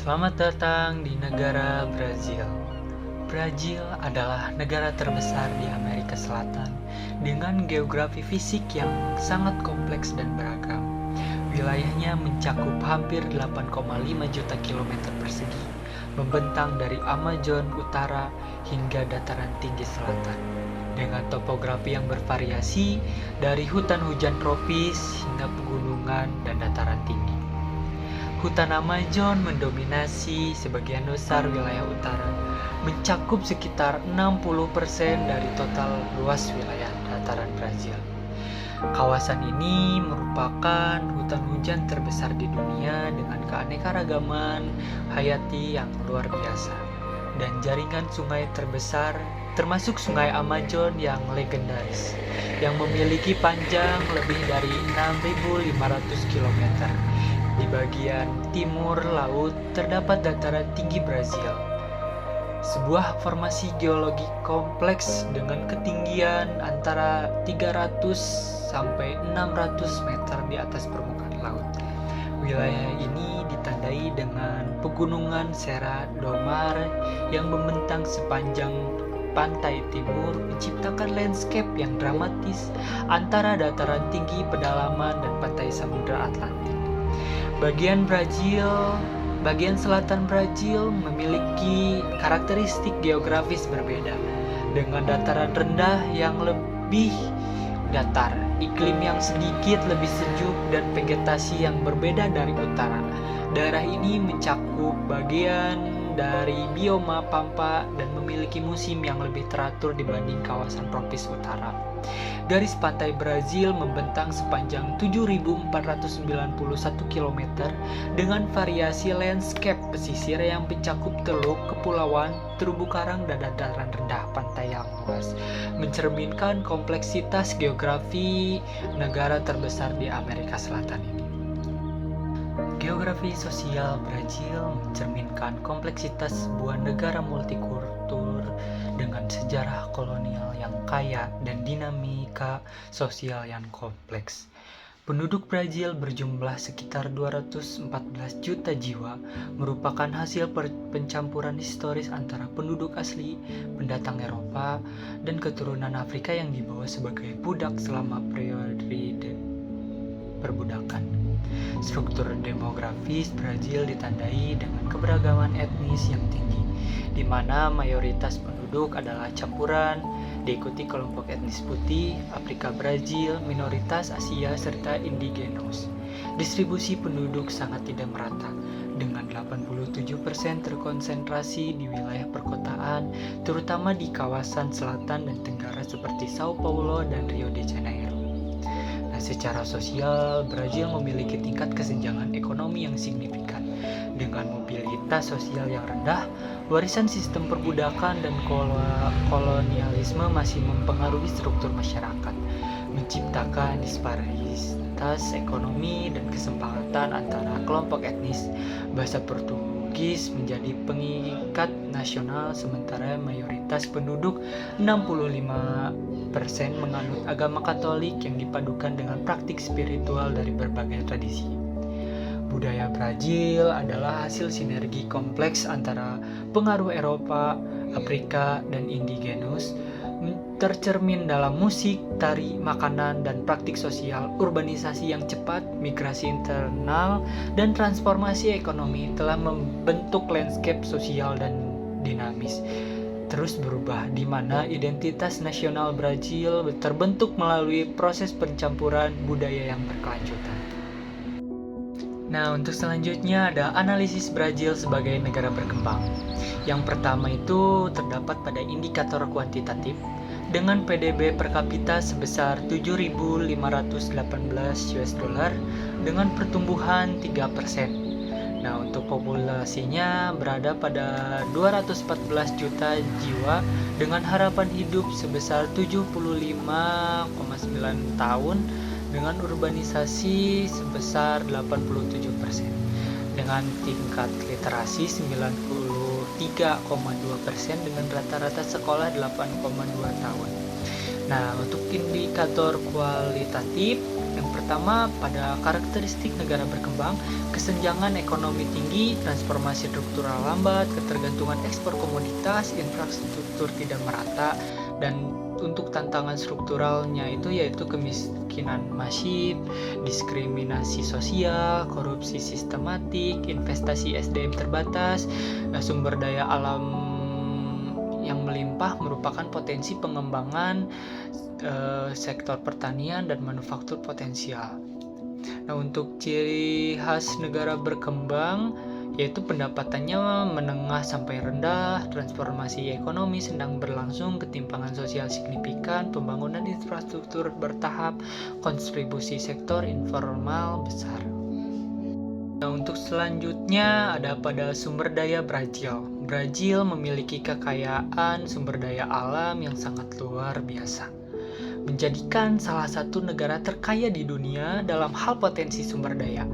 Selamat datang di negara Brazil. Brazil adalah negara terbesar di Amerika Selatan dengan geografi fisik yang sangat kompleks dan beragam. Wilayahnya mencakup hampir 8,5 juta kilometer persegi, membentang dari Amazon Utara hingga dataran tinggi selatan. Dengan topografi yang bervariasi dari hutan hujan tropis hingga pegunungan dan dataran tinggi. Hutan Amazon mendominasi sebagian besar wilayah utara, mencakup sekitar 60% dari total luas wilayah dataran Brazil. Kawasan ini merupakan hutan hujan terbesar di dunia dengan keanekaragaman hayati yang luar biasa dan jaringan sungai terbesar termasuk sungai Amazon yang legendaris yang memiliki panjang lebih dari 6.500 km. Di bagian timur laut terdapat dataran tinggi Brazil, sebuah formasi geologi kompleks dengan ketinggian antara 300 sampai 600 meter di atas permukaan laut. Wilayah ini ditandai dengan pegunungan Serra do Mar yang membentang sepanjang pantai timur, menciptakan landscape yang dramatis antara dataran tinggi pedalaman dan pantai Samudra Atlantik. Bagian selatan Brazil memiliki karakteristik geografis berbeda, dengan dataran rendah yang lebih datar, iklim yang sedikit lebih sejuk, dan vegetasi yang berbeda dari utara. Daerah ini mencakup bagian dari bioma pampa dan memiliki musim yang lebih teratur dibanding kawasan tropis utara. Garis pantai Brazil membentang sepanjang 7.491 km dengan variasi landscape pesisir yang mencakup teluk, kepulauan, terumbu karang, dan dataran rendah pantai yang luas, mencerminkan kompleksitas geografi negara terbesar di Amerika Selatan ini. Geografi sosial Brazil mencerminkan kompleksitas sebuah negara multikultur dengan sejarah kolonial yang kaya dan dinamika sosial yang kompleks. Penduduk Brazil berjumlah sekitar 214 juta jiwa, merupakan hasil pencampuran historis antara penduduk asli, pendatang Eropa, dan keturunan Afrika yang dibawa sebagai budak selama periode perbudakan. Struktur demografis Brazil ditandai dengan keberagaman etnis yang tinggi, di mana mayoritas penduduk adalah campuran, diikuti kelompok etnis putih, Afrika Brazil, minoritas Asia, serta indigenos. Distribusi penduduk sangat tidak merata, dengan 87% terkonsentrasi di wilayah perkotaan, terutama di kawasan selatan dan tenggara seperti Sao Paulo dan Rio de Janeiro. Secara sosial, Brazil memiliki tingkat kesenjangan ekonomi yang signifikan. Dengan mobilitas sosial yang rendah, warisan sistem perbudakan dan kolonialisme masih mempengaruhi struktur masyarakat, menciptakan disparitas ekonomi dan kesempatan antara kelompok etnis. Bahasa Portugis menjadi pengikat nasional, sementara mayoritas penduduk 65% menganut agama Katolik yang dipadukan dengan praktik spiritual dari berbagai tradisi. Budaya Brazil adalah hasil sinergi kompleks antara pengaruh Eropa, Afrika, dan indigenous, tercermin dalam musik, tari, makanan, dan praktik sosial. Urbanisasi yang cepat, migrasi internal, dan transformasi ekonomi telah membentuk landscape sosial dan dinamis terus berubah, di mana identitas nasional Brazil terbentuk melalui proses pencampuran budaya yang berkelanjutan. Nah, untuk selanjutnya ada analisis Brazil sebagai negara berkembang. Yang pertama itu terdapat pada indikator kuantitatif dengan PDB per kapita sebesar 7.518 US$ dengan pertumbuhan 3%. Nah, untuk populasinya berada pada 214 juta jiwa dengan harapan hidup sebesar 75,9 tahun dengan urbanisasi sebesar 87%. Dengan tingkat literasi 93,2% dengan rata-rata sekolah 8,2 tahun. Nah, untuk indikator kualitatif yang pertama pertama pada karakteristik negara berkembang, kesenjangan ekonomi tinggi, transformasi struktural lambat, ketergantungan ekspor komoditas, infrastruktur tidak merata, dan untuk tantangan strukturalnya itu yaitu kemiskinan masif, diskriminasi sosial, korupsi sistematik, investasi SDM terbatas, sumber daya alam yang melimpah merupakan potensi pengembangan sektor pertanian dan manufaktur potensial. Nah, untuk ciri khas negara berkembang yaitu pendapatannya menengah sampai rendah, transformasi ekonomi sedang berlangsung, ketimpangan sosial signifikan, pembangunan infrastruktur bertahap, kontribusi sektor informal besar. Nah, untuk selanjutnya ada pada sumber daya Brazil. Brazil memiliki kekayaan sumber daya alam yang sangat luar biasa, menjadikan salah satu negara terkaya di dunia dalam hal potensi sumber daya.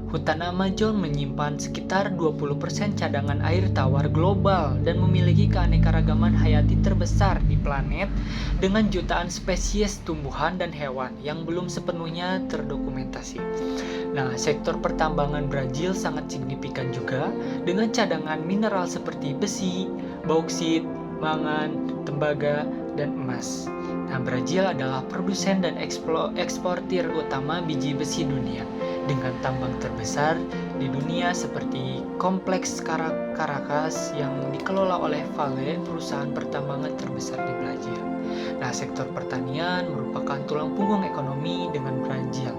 Hutan Amazon menyimpan sekitar 20% cadangan air tawar global dan memiliki keanekaragaman hayati terbesar di planet dengan jutaan spesies tumbuhan dan hewan yang belum sepenuhnya terdokumentasi. Nah, sektor pertambangan Brazil sangat signifikan juga dengan cadangan mineral seperti besi, bauksit, mangan, tembaga, dan emas. Nah, Brazil adalah produsen dan eksportir utama biji besi dunia dengan tambang terbesar di dunia seperti Kompleks Caracas yang dikelola oleh Vale, perusahaan pertambangan terbesar di Brazil. Nah, sektor pertanian merupakan tulang punggung ekonomi dengan Brazil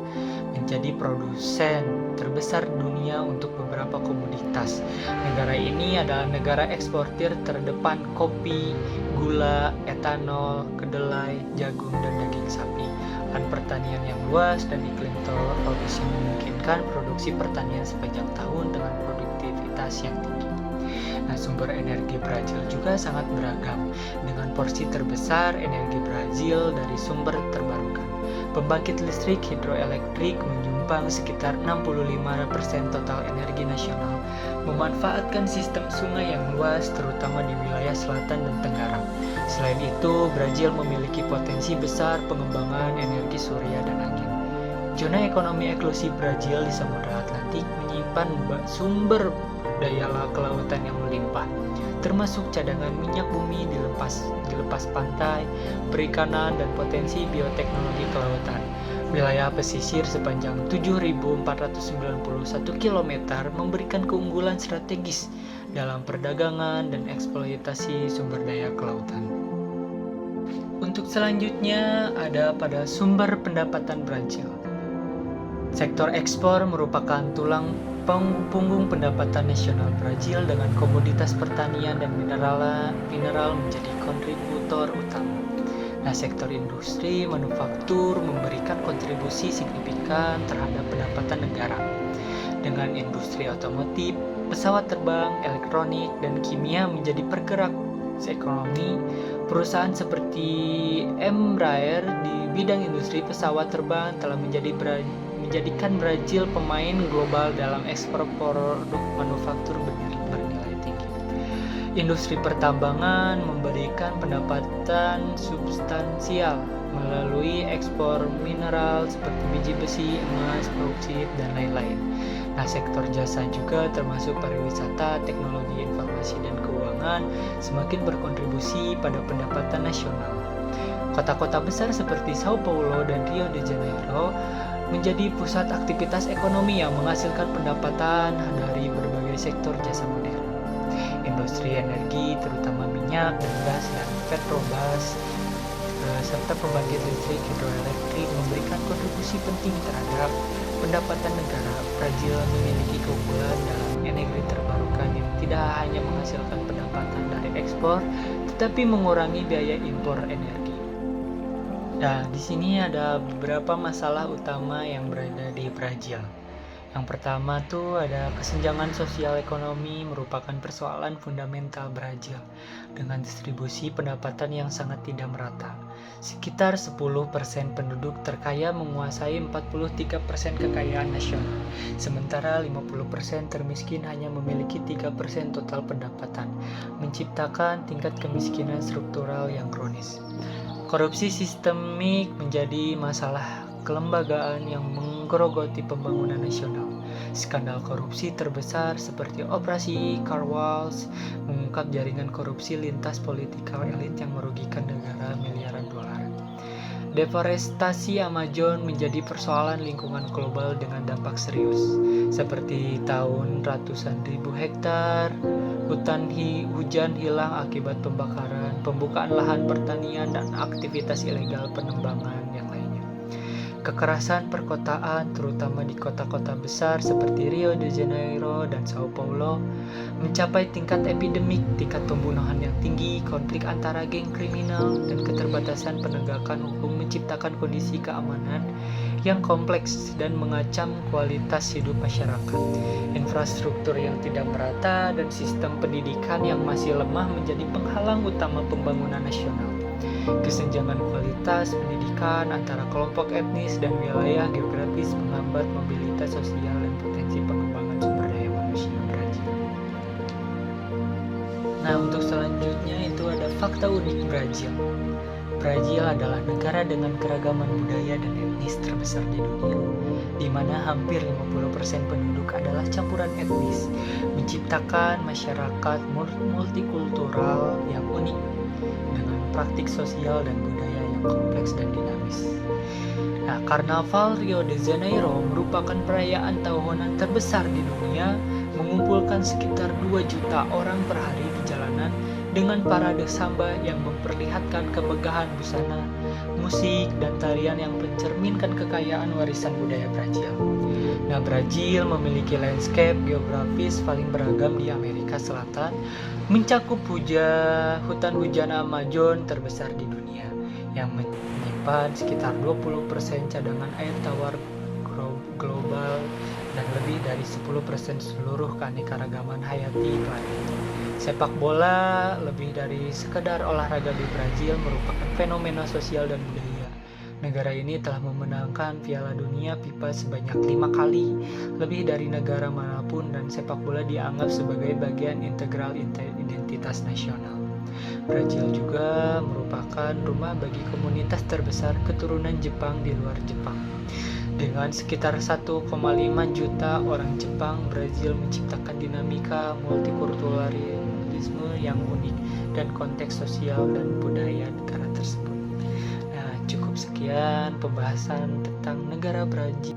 menjadi produsen terbesar dunia untuk beberapa komoditas. Negara ini adalah negara eksportir terdepan kopi, gula, etanol, kedelai, jagung, dan daging sapi. Lahan pertanian yang luas dan iklim tropis yang memungkinkan produksi pertanian sepanjang tahun dengan produktivitas yang tinggi. Nah, sumber energi Brazil juga sangat beragam, dengan porsi terbesar energi Brazil dari sumber terbarukan. Pembangkit listrik hidroelektrik menyumbang sekitar 65% total energi nasional, memanfaatkan sistem sungai yang luas terutama di wilayah selatan dan tenggara. Selain itu, Brazil memiliki potensi besar pengembangan energi surya dan angin. Zona ekonomi eksklusif Brazil di Samudra Atlantik menyimpan sumber daya kelautan yang melimpah, termasuk cadangan minyak bumi di lepas pantai, perikanan, dan potensi bioteknologi kelautan. Wilayah pesisir sepanjang 7.491 km memberikan keunggulan strategis dalam perdagangan dan eksploitasi sumber daya kelautan. Untuk selanjutnya ada pada sumber pendapatan Brazil. Sektor ekspor merupakan tulang punggung pendapatan nasional Brazil dengan komoditas pertanian dan mineral menjadi kontributor utama. Nah, sektor industri manufaktur memberikan kontribusi signifikan terhadap pendapatan negara. Dengan industri otomotif, pesawat terbang, elektronik, dan kimia menjadi pergerak ekonomi. Perusahaan seperti Embraer di bidang industri pesawat terbang telah menjadikan Brazil pemain global dalam ekspor produk manufaktur bernilai tinggi. Industri pertambangan memberikan pendapatan substansial melalui ekspor mineral seperti biji besi, emas, bauksit, dan lain-lain. Nah, sektor jasa juga termasuk pariwisata, teknologi informasi, dan keuangan semakin berkontribusi pada pendapatan nasional. Kota-kota besar seperti Sao Paulo dan Rio de Janeiro menjadi pusat aktivitas ekonomi yang menghasilkan pendapatan dari berbagai sektor jasa modern. Industri energi, terutama minyak dan gas dan petrobas, serta pembangkit listrik hidroelektrik memberikan kontribusi penting terhadap pendapatan negara. Brazil memiliki keunggulan dalam energi terbarukan yang tidak hanya menghasilkan pendapatan dari ekspor, tetapi mengurangi biaya impor energi. Nah, di sini ada beberapa masalah utama yang berada di Brazil. Yang pertama tuh ada kesenjangan sosial ekonomi merupakan persoalan fundamental Brazil dengan distribusi pendapatan yang sangat tidak merata. Sekitar 10% penduduk terkaya menguasai 43% kekayaan nasional, sementara 50% termiskin hanya memiliki 3% total pendapatan, menciptakan tingkat kemiskinan struktural yang kronis. Korupsi sistemik menjadi masalah kelembagaan yang menggerogoti pembangunan nasional. Skandal korupsi terbesar seperti Operasi Car Wash mengungkap jaringan korupsi lintas politikal elit yang merugikan negara miliaran dolar. Deforestasi Amazon menjadi persoalan lingkungan global dengan dampak serius, seperti tahun ratusan ribu hektar hujan hilang akibat pembakaran, pembukaan lahan pertanian, dan aktivitas ilegal penembangan yang lainnya. Kekerasan perkotaan, terutama di kota-kota besar seperti Rio de Janeiro dan Sao Paulo, mencapai tingkat epidemik, tingkat pembunuhan yang tinggi, konflik antara geng kriminal, dan keterbatasan penegakan hukum menciptakan kondisi keamanan yang kompleks dan mengancam kualitas hidup masyarakat. Infrastruktur yang tidak merata dan sistem pendidikan yang masih lemah menjadi penghalang utama pembangunan nasional. Kesenjangan kualitas pendidikan antara kelompok etnis dan wilayah geografis menghambat mobilitas sosial dan potensi pengembangan sumber daya manusia Brazil. Nah, untuk selanjutnya itu ada fakta unik Brazil. Brazil adalah negara dengan keragaman budaya dan etnis terbesar di dunia, di mana hampir 50% penduduk adalah campuran etnis, menciptakan masyarakat multikultural yang unik dengan praktik sosial dan budaya yang kompleks dan dinamis. Nah, Karnaval Rio de Janeiro merupakan perayaan tahunan terbesar di dunia, mengumpulkan sekitar 2 juta orang per hari di jalanan dengan parade samba yang memperlihatkan kemegahan busana, musik, dan tarian yang mencerminkan kekayaan warisan budaya Brazil. Nah, Brazil memiliki landscape geografis paling beragam di Amerika Selatan, mencakup hutan hujan Amazon terbesar di dunia, yang menyimpan sekitar 20% cadangan air tawar global dan lebih dari 10% seluruh keanekaragaman hayati planet. Sepak bola, lebih dari sekedar olahraga di Brazil, merupakan fenomena sosial dan budaya. Negara ini telah memenangkan Piala Dunia FIFA sebanyak 5 kali, lebih dari negara manapun, dan sepak bola dianggap sebagai bagian integral identitas nasional. Brazil juga merupakan rumah bagi komunitas terbesar keturunan Jepang di luar Jepang. Dengan sekitar 1,5 juta orang Jepang, Brazil menciptakan dinamika multikulturalisme yang unik dan konteks sosial dan budaya negara tersebut. Nah, cukup sekian pembahasan tentang negara Brazil.